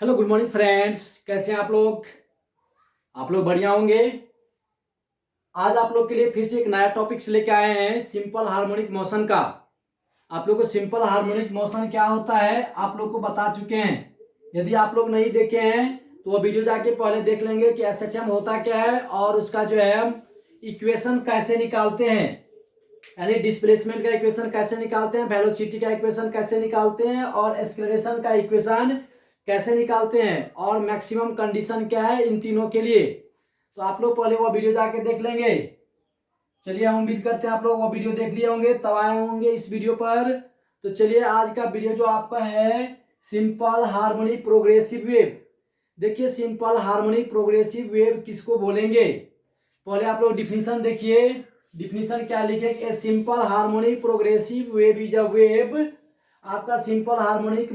Hello good morning friends, कैसे हैं आप लोग बढ़िया होंगे। आज आप लोग के लिए फिर से एक नया टॉपिक से लेके आए हैं सिंपल हार्मोनिक मोशन का। आप लोग को सिंपल हार्मोनिक मोशन क्या होता है आप लोग को बता चुके हैं। यदि आप लोग नहीं देखे हैं तो वो वीडियो जाके पहले देख लेंगे कि एसएचएम होता क्या है और उसका जो है इक्वेशन कैसे निकालते हैं, यानी डिस्प्लेसमेंट का इक्वेशन कैसे निकालते हैं, वेलोसिटी का इक्वेशन कैसे निकालते हैं और एक्सेलरेशन का इक्वेशन कैसे निकालते हैं और मैक्सिमम कंडीशन क्या है इन तीनों के लिए। तो आप लोग पहले वो वीडियो जाके देख लेंगे। चलिए, हम उम्मीद करते हैं आप लोग वो वीडियो देख लिए होंगे तब आए होंगे इस वीडियो पर। तो चलिए, आज का वीडियो जो आपका है सिंपल हार्मोनिक प्रोग्रेसिव वेव। देखिए, सिंपल हार्मोनिक प्रोग्रेसिव वेव किसको बोलेंगे, पहले आप लोग डिफिनीशन देखिए। डिफिनीशन क्या लिखे, a simple harmonic progressive wave is a wave. आपका सिंपल हार्मोनिक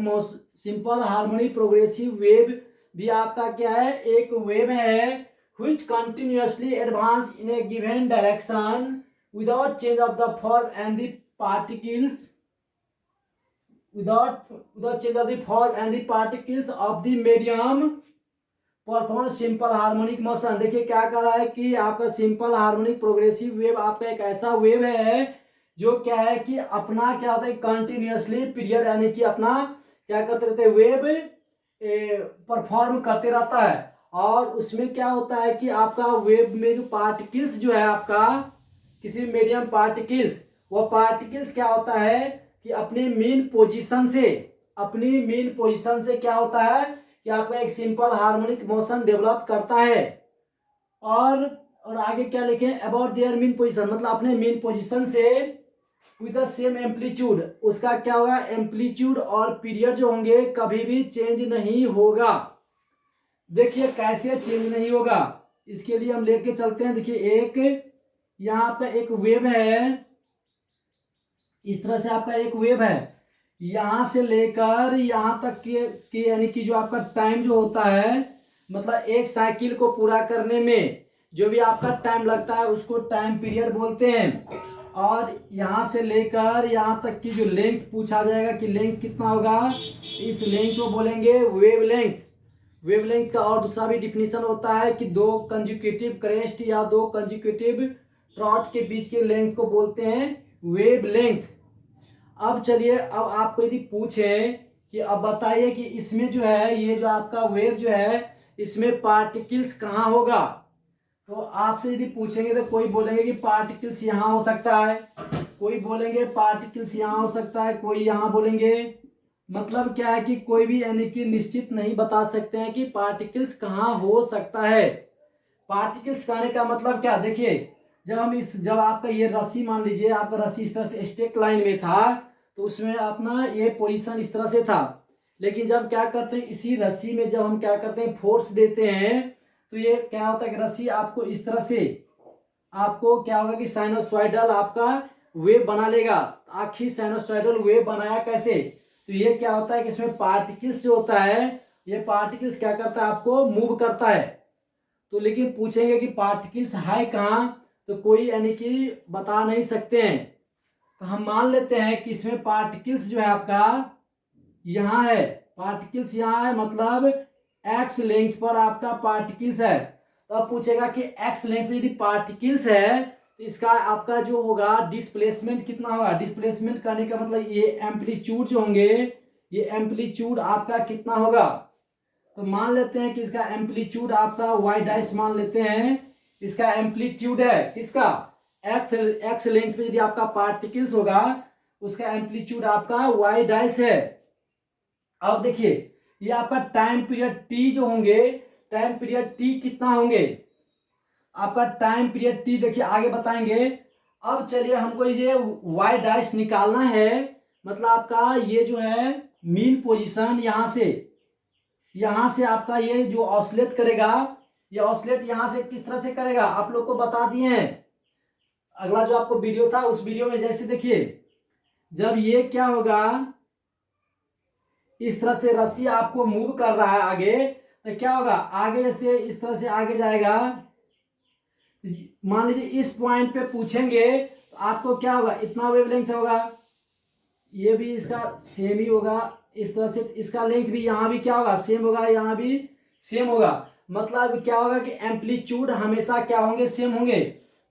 प्रोग्रेसिव वेव भी आपका क्या है, एक वेव है which continuously advance in a given direction without change of the form and the particles without change of the form and the particles of the medium perform simple harmonic motion. देखिए क्या कर रहा है कि आपका simple harmonic progressive wave आपका एक ऐसा वेव है जो क्या है कि अपना क्या होता है कंटिन्यूअसली पीरियड, यानी कि अपना क्या करते रहते हैं वेव परफॉर्म करते रहता है। और उसमें क्या होता है कि आपका वेव में जो पार्टिकल्स जो है आपका किसी मीडियम पार्टिकल्स, वो पार्टिकल्स क्या होता है कि अपनी मेन पोजीशन से क्या होता है कि आपका एक सिंपल हार्मोनिक मोशन डेवलप करता है। और आगे क्या लिखे, अबाउट देयर मेन पोजीशन, मतलब अपने मेन पोजीशन से विद द सेम एम्पलीट्यूड, उसका क्या होगा एम्पलीट्यूड और पीरियड जो होंगे कभी भी चेंज नहीं होगा। देखिए कैसे चेंज नहीं होगा, इसके लिए हम लेके चलते हैं। देखिए एक यहाँ आपका एक वेव है, इस तरह से आपका एक वेव है, यहां से लेकर यहां तक के यानी कि जो आपका टाइम जो होता है, मतलब एक साइकिल को पूरा करने में जो भी आपका टाइम लगता है उसको टाइम पीरियड बोलते हैं। और यहां से लेकर यहां तक की जो लेंथ पूछा जाएगा कि लेंथ कितना होगा, इस लेंथ को बोलेंगे वेवलेंथ। वेवलेंथ का और दूसरा भी डिफिनीशन होता है कि दो कंजिक्यूटिव क्रेस्ट या दो कंजिक्यूटिव ट्रॉट के बीच के लेंथ को बोलते हैं वेवलेंथ। अब चलिए, अब आपको यदि पूछे कि अब बताइए कि इसमें जो है ये जो आपका वेव जो है इसमें पार्टिकल्स कहाँ होगा, तो आपसे यदि पूछेंगे तो कोई बोलेंगे कि पार्टिकल्स यहाँ हो सकता है, कोई बोलेंगे पार्टिकल्स यहाँ हो सकता है, कोई यहाँ बोलेंगे। मतलब क्या है कि कोई भी यानी कि निश्चित नहीं बता सकते हैं कि पार्टिकल्स कहाँ हो सकता है। पार्टिकल्स कहने का मतलब क्या, देखिए जब आपका ये रस्सी, मान लीजिए आपका रस्सी इस तरह से स्टेक लाइन में था तो उसमें अपना ये पोजीशन इस तरह से था। लेकिन जब क्या करते हैं इसी रस्सी में जब हम क्या करते हैं फोर्स देते हैं तो ये क्या होता है कि रस्सी आपको इस तरह से आपको क्या होगा कि साइनोसॉइडल आपका वेव बना लेगा। आखिर साइनोसॉइडल वेव बनाया कैसे, तो ये क्या होता है कि इसमें पार्टिकल्स जो होता है ये पार्टिकल्स क्या करता है आपको मूव करता है। तो लेकिन पूछेंगे कि पार्टिकल्स है कहाँ, तो कोई यानी कि बता नहीं सकते हैं। तो हम मान लेते हैं कि इसमें पार्टिकल्स जो है आपका यहाँ है, पार्टिकल्स यहाँ है, मतलब एक्स लेंथ पर आपका पार्टिकल्स है। तो अब पूछेगा कि एक्स लेंथ पर यदि पार्टिकल्स है तो इसका आपका जो होगा डिस्प्लेसमेंट कितना होगा। डिस्प्लेसमेंट करने का मतलब ये एम्पलीट्यूड जो होंगे, ये एम्पलीट्यूड आपका कितना होगा। तो मान लेते हैं कि इसका एम्पलीट्यूड आपका वाई डैश मान लेते हैं, इसका एम्पलीट्यूड है किसका एक्स लेंथ पे यदि आपका पार्टिकल्स होगा उसका एम्पलीट्यूड आपका वाई डैश है। अब देखिए ये आपका टाइम पीरियड टी जो होंगे, टाइम पीरियड टी कितना होंगे, आपका टाइम पीरियड टी देखिए आगे बताएंगे। अब चलिए हमको ये वाई डैश निकालना है, मतलब आपका ये जो है मीन पोजीशन यहां से आपका ये जो ऑसिलेट करेगा, ये ऑसिलेट यहां से किस तरह से करेगा आप लोग को बता दिए हैं। अगला जो आपको वीडियो था उस वीडियो में जैसे देखिए जब ये क्या होगा इस तरह से रस्सी आपको मूव कर रहा है आगे, तो क्या होगा आगे से इस तरह से आगे जाएगा। मान लीजिए इस पॉइंट पे पूछेंगे तो आपको क्या होगा इतना वेवलेंथ होगा, ये भी इसका सेम ही होगा, इस तरह से इसका लेंथ भी यहाँ भी क्या होगा, सेम होगा, यहाँ भी सेम होगा। मतलब क्या होगा कि एम्पलीट्यूड हमेशा क्या होंगे, सेम होंगे।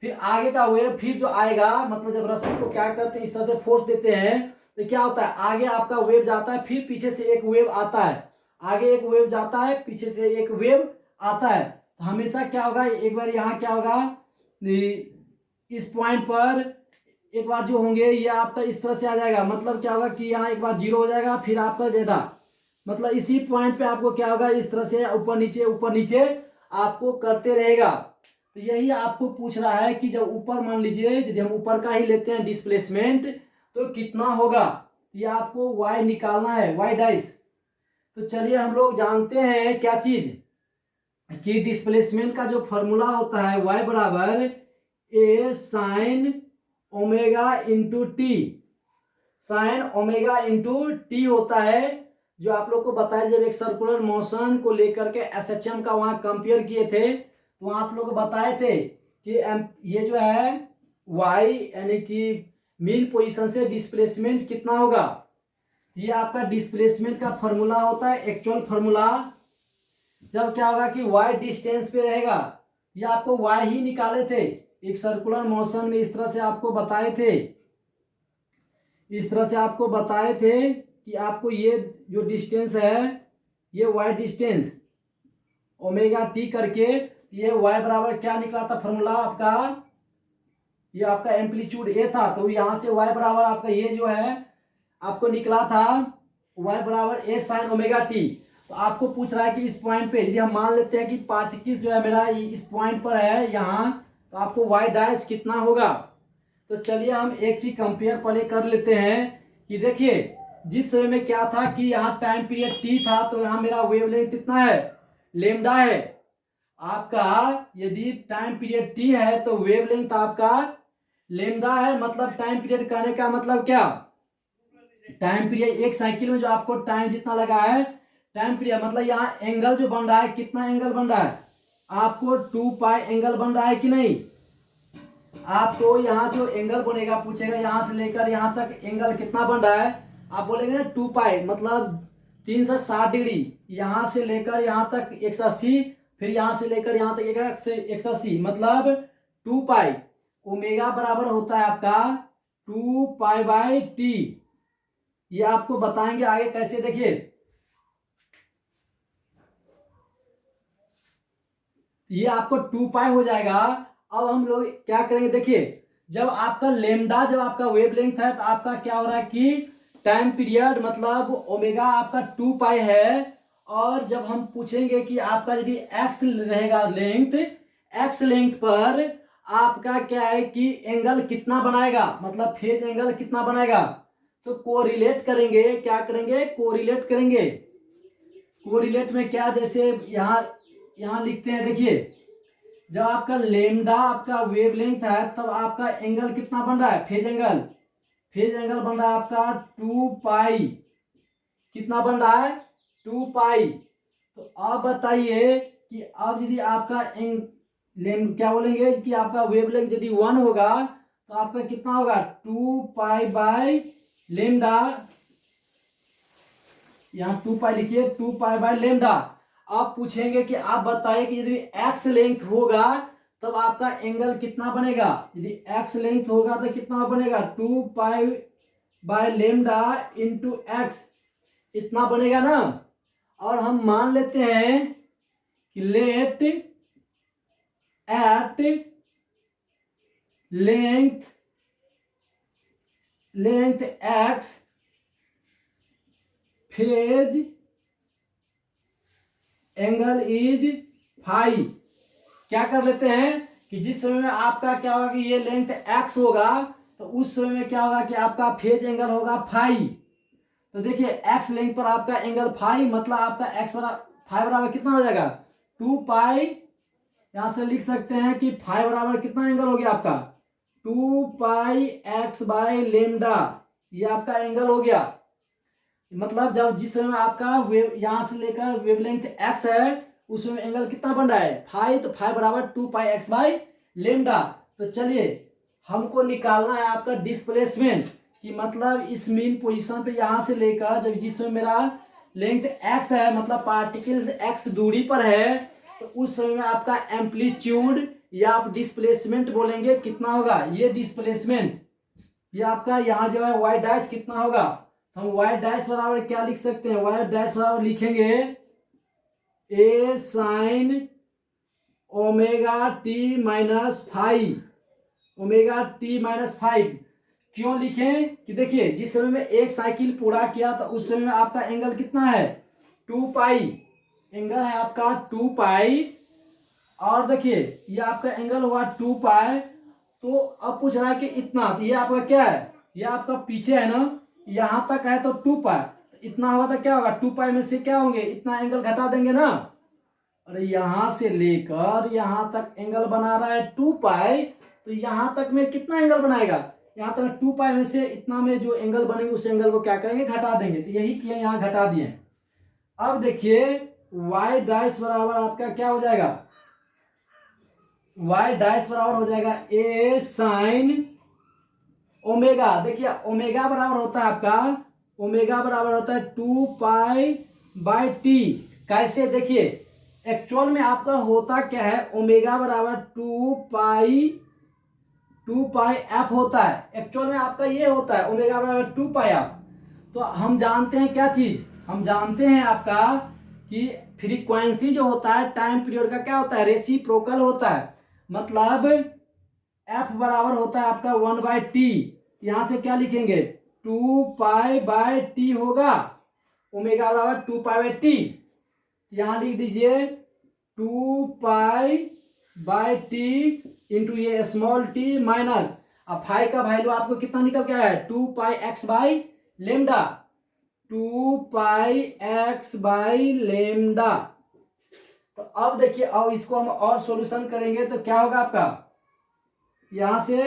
फिर आगे का वेव फिर जो आएगा, मतलब जब रस्सी को क्या करते हैं, इस तरह से फोर्स देते हैं तो क्या होता है, आगे आपका वेव जाता है, फिर पीछे से एक वेव आता है, आगे एक वेव जाता है, पीछे से एक वेव आता है। तो हमेशा क्या होगा, एक बार यहाँ क्या होगा, इस पॉइंट पर एक बार जो होंगे ये आपका इस तरह से आ जाएगा। मतलब क्या होगा कि यहाँ एक बार जीरो हो जाएगा, फिर आपका ज्यादा, मतलब इसी पॉइंट पे आपको क्या होगा, इस तरह से ऊपर नीचे आपको करते रहेगा। तो यही आपको पूछ रहा है कि जब ऊपर मान लीजिए, यदि हम ऊपर का ही लेते हैं डिस्प्लेसमेंट, तो कितना होगा, ये आपको y निकालना है, y डाइस। तो चलिए हम लोग जानते हैं क्या चीज, कि डिस्प्लेसमेंट का जो फॉर्मूला होता है y बराबर a sine omega into T, sine omega into T होता है, जो आप लोग को बताया जब एक सर्कुलर मोशन को लेकर के एसएचएम का वहां कंपेयर किए थे, तो आप लोग बताए थे कि ये जो है y यानी कि मीन पोजीशन से डिस्प्लेसमेंट कितना होगा। ये आपका डिस्प्लेसमेंट का फॉर्मूला होता है, एक्चुअल फॉर्मूला। जब क्या होगा कि y डिस्टेंस पे रहेगा, ये आपको y ही निकाले थे एक सर्कुलर मोशन में, इस तरह से आपको बताए थे, इस तरह से आपको बताए थे कि आपको ये जो डिस्टेंस है, ये y डिस्टेंस ओमेगा टी करके, ये y बराबर क्या निकला था फॉर्मूला आपका, ये आपका एम्पलीट्यूड ए था, तो यहां से y बराबर आपका ये जो है आपको निकला था y बराबर ए साइन ओमेगा टी। तो आपको पूछ रहा है कि इस पॉइंट पे यदि हम मान लेते हैं कि पार्टिकल जो है मेरा इस पॉइंट पर है यहाँ, तो आपको y डैश कितना होगा। तो चलिए हम एक चीज कंपेयर पहले कर लेते हैं कि देखिए, जिस समय में क्या था कि यहाँ टाइम पीरियड टी था, तो यहाँ मेरा वेवलेंथ कितना है, लेमडा है। आपका यदि टाइम पीरियड टी है तो वेवलेंथ आपका लेमडा है। मतलब टाइम पीरियड कहने का मतलब क्या, टाइम पीरियड एक साइकिल में जो आपको टाइम जितना लगा है, टाइम पीरियड मतलब यहाँ एंगल जो बन रहा है, कितना एंगल बन रहा है, आपको 2 पाई एंगल बन रहा है कि नहीं। आपको यहाँ जो एंगल बनेगा पूछेगा, यहाँ से लेकर यहाँ तक एंगल कितना बन रहा है, आप बोलेंगे ना 2 पाई मतलब 360 डिग्री, यहाँ से लेकर यहाँ तक 180, फिर यहाँ से लेकर यहाँ तक 180, मतलब 2 पाई। ओमेगा बराबर होता है आपका 2 पाई बाई टी। ये आपको बताएंगे आगे कैसे, देखिए ये आपको 2 पाई हो जाएगा। अब हम लोग क्या करेंगे, देखिए जब आपका लेमडा, जब आपका वेवलेंथ है, तो आपका क्या हो रहा है कि टाइम पीरियड मतलब ओमेगा आपका 2 पाई है। और जब हम पूछेंगे कि आपका यदि एक्स रहेगा लेंथ, एक्स लेंथ पर आपका क्या है कि एंगल कितना बनाएगा, मतलब फेज एंगल कितना बनाएगा, तो कोरिलेट करेंगे, क्या करेंगे, कोरिलेट करेंगे। कोरिलेट में क्या, जैसे यहाँ यहाँ लिखते हैं, देखिए जब आपका लेमडा आपका वेवलेंथ है, तब आपका एंगल कितना बन रहा है, फेज एंगल, फेज एंगल बन रहा है आपका 2 पाई, कितना बन रहा है, 2 पाई। तो अब बताइए कि अब यदि आपका क्या बोलेंगे कि आपका वेवलेंथ यदि 1 होगा, तो आपका कितना होगा, 2 पाई बाय लेमडा, यहाँ 2 पाई लिखिए, 2 पाई बाय लेमडा। आप पूछेंगे कि आप बताइए कि यदि एक्स लेंथ होगा तब आपका एंगल कितना बनेगा, यदि एक्स लेंथ होगा तो कितना बनेगा, 2 pi by lambda into X, इतना बनेगा ना। और हम मान लेते हैं कि let at length X phase angle is phi. क्या कर लेते हैं कि जिस समय में आपका क्या होगा कि ये लेंथ एक्स होगा, तो उस समय में क्या होगा कि आपका फेज एंगल होगा फाई। तो देखिए एक्स लेंथ पर आपका एंगल फाई, मतलब आपका एक्स फाई बराबर कितना हो जाएगा, 2 पाई। यहां से लिख सकते हैं कि फाई बराबर कितना एंगल हो गया आपका, 2 पाई एक्स बाय लेमडा, ये आपका एंगल हो गया। मतलब जब जिस समय आपका वेव यहां से लेकर वेवलेंथ एक्स है, उसमें एंगल कितना बन रहा है, फाई, तो फाई बराबर 2 पाई एक्स बाय लेमडा। तो चलिए हमको निकालना है आपका डिस्प्लेसमेंट, कि मतलब इस मीन पोजीशन पे यहाँ से लेकर जब जिसमें मेरा लेंथ x है, मतलब पार्टिकल x दूरी पर है, तो उस समय में आपका एम्पलीट्यूड या आप डिस्प्लेसमेंट बोलेंगे कितना होगा, ये डिस्प्लेसमेंट, ये आपका यहाँ जो है y डैश कितना होगा, हम y डैश बराबर क्या लिख सकते हैं, y डैश बराबर लिखेंगे a sine omega T minus 5, omega T minus 5। क्यों लिखें कि देखिए जिस समय में एक साइकिल पूरा किया तो उस समय में आपका एंगल कितना है 2 पाई, एंगल है आपका 2 पाई, और देखिए ये आपका एंगल हुआ 2 पाई। तो अब पूछ रहा है कि इतना, तो ये आपका क्या है, ये आपका पीछे है ना, यहाँ तक है तो 2 पाई, इतना हुआ तो क्या होगा 2 पाई में से क्या होंगे, इतना एंगल घटा देंगे ना। अरे यहां से लेकर यहां तक एंगल बना रहा है 2 पाई, तो यहां तक में कितना एंगल बनाएगा, यहाँ तक 2 पाई में से इतना में जो एंगल बनेंगे उस एंगल को क्या करेंगे, घटा देंगे। तो यही किया, यहाँ घटा दिए। अब देखिए y डैश बराबर आपका क्या हो जाएगा, y डैश बराबर हो जाएगा a साइन ओमेगा। देखिए ओमेगा बराबर होता है आपका, ओमेगा बराबर होता है 2 पाई बाय टी। कैसे, देखिए एक्चुअल में आपका होता क्या है, ओमेगा बराबर 2 पाई एफ होता है, एक्चुअल में आपका ये होता है ओमेगा बराबर 2 पाई एफ। तो हम जानते हैं क्या चीज, हम जानते हैं आपका कि फ्रीक्वेंसी जो होता है टाइम पीरियड का क्या होता है, रेसिप्रोकल होता है, मतलब एफ बराबर होता है आपका 1 बाय टी। यहां से क्या लिखेंगे 2 पाई बाय टी होगा, ओमेगा बराबर 2 पाई बाय टी। यहां लिख दीजिए 2 पाई बाय टी इंटू ये स्मॉल टी माइनस, अब फाई का वैल्यू आपको कितना निकल के आया है 2 pi X by lambda, 2 pi X by lambda. तो अब देखिए, अब इसको हम और सॉल्यूशन करेंगे तो क्या होगा आपका, यहां से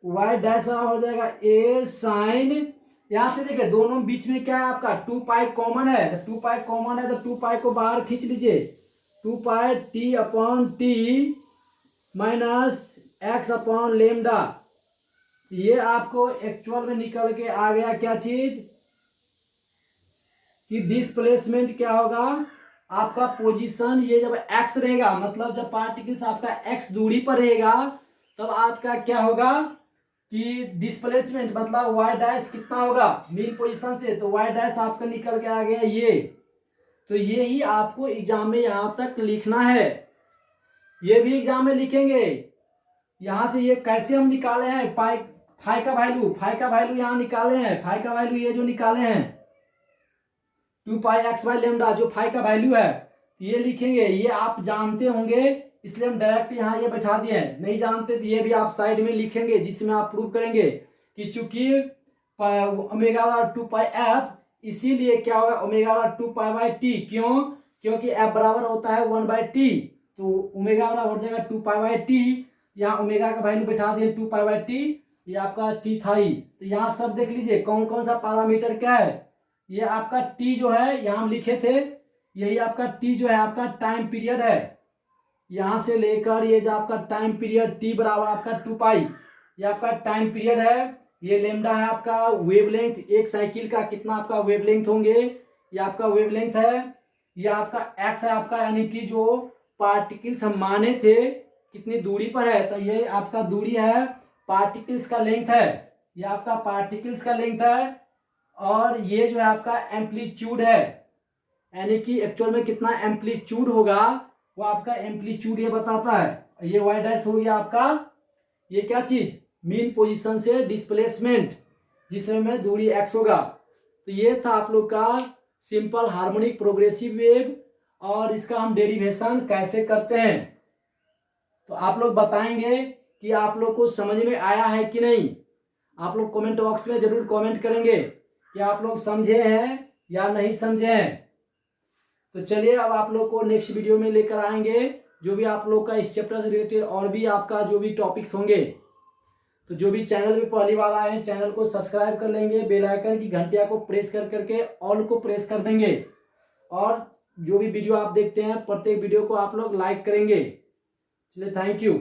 y डैश बराबर हो जाएगा a साइन, यहां से देखिए दोनों बीच में क्या है आपका 2 पाई कॉमन है, तो 2 पाई कॉमन है तो 2 पाई को बाहर खींच लीजिए, 2 pi T upon T minus X upon lambda. ये आपको एक्चुअल में निकल के आ गया क्या चीज कि डिस्प्लेसमेंट क्या होगा आपका पोजीशन, ये जब x रहेगा, मतलब जब पार्टिकल्स आपका x दूरी पर रहेगा तब आपका क्या होगा कि डिस्प्लेसमेंट मतलब y डैश कितना होगा मीन पोजीशन से, तो y डैश आपका निकल के आ गया ये। तो ये ही आपको एग्जाम में यहां तक लिखना है, ये भी एग्जाम में लिखेंगे। यहां से ये कैसे हम निकाले हैं पाई, फाई का वैल्यू यहां निकाले हैं, फाई का वैल्यू ये जो निकाले हैं 2 पाई एक्स बाई लेमडा, जो फाई का वैल्यू है ये लिखेंगे, ये आप जानते होंगे इसलिए हम डायरेक्ट यहाँ ये बैठा दिए हैं, नहीं जानते तो ये भी आप साइड में लिखेंगे जिसमें आप प्रूव करेंगे कि चूंकि ओमेगा 2 पाई एफ, इसीलिए क्या होगा ओमेगा 2 पाई बाई टी, क्यों, क्योंकि एफ बराबर होता है 1 बाई टी, तो ओमेगा बराबर हो जाएगा 2 पाई बाई टी। यहाँ ओमेगा का वैल्यू बैठा दिए 2 पाई बाई टी, ये आपका टी था ही। तो यहाँ सब देख लीजिए कौन कौन सा पैरामीटर क्या है, ये आपका टी जो है यहाँ हम लिखे थे, यही आपका टी जो है आपका टाइम पीरियड है, यहां से लेकर ये जो आपका टाइम पीरियड टी बराबर आपका 2 पाई, ये आपका टाइम पीरियड है। ये लेमडा है आपका वेवलेंथ, एक साइकिल का कितना आपका वेवलेंथ होंगे, ये आपका वेवलेंथ है। ये आपका एक्स है आपका, यानी कि जो पार्टिकल्स हम माने थे कितनी दूरी पर है, तो ये आपका दूरी है, पार्टिकल्स का लेंथ है, ये आपका पार्टिकल्स का लेंथ है। और ये जो है आपका एम्पलीट्यूड है, यानी कि एक्चुअल में कितना एम्पलीट्यूड होगा वो आपका एम्पलीट्यूड ये बताता है। ये वाई डैश हो गया आपका, ये क्या चीज मीन पोजीशन से डिस्प्लेसमेंट जिसमें दूरी x होगा। तो ये था आप लोग का सिंपल हार्मोनिक प्रोग्रेसिव वेव, और इसका हम डेरिवेशन कैसे करते हैं। तो आप लोग बताएंगे कि आप लोग को समझ में आया है कि नहीं, आप लोग कमेंट बॉक्स में जरूर कमेंट करेंगे कि आप लोग समझे हैं या नहीं समझे हैं। तो चलिए अब आप लोग को नेक्स्ट वीडियो में लेकर आएंगे जो भी आप लोग का इस चैप्टर से रिलेटेड और भी आपका जो भी टॉपिक्स होंगे। तो जो भी चैनल पे पहली बार आए हैं चैनल को सब्सक्राइब कर लेंगे, बेल आइकन की घंटिया को प्रेस कर करके ऑल को प्रेस कर देंगे, और जो भी वीडियो आप देखते हैं प्रत्येक वीडियो को आप लोग लाइक करेंगे। चलिए थैंक यू।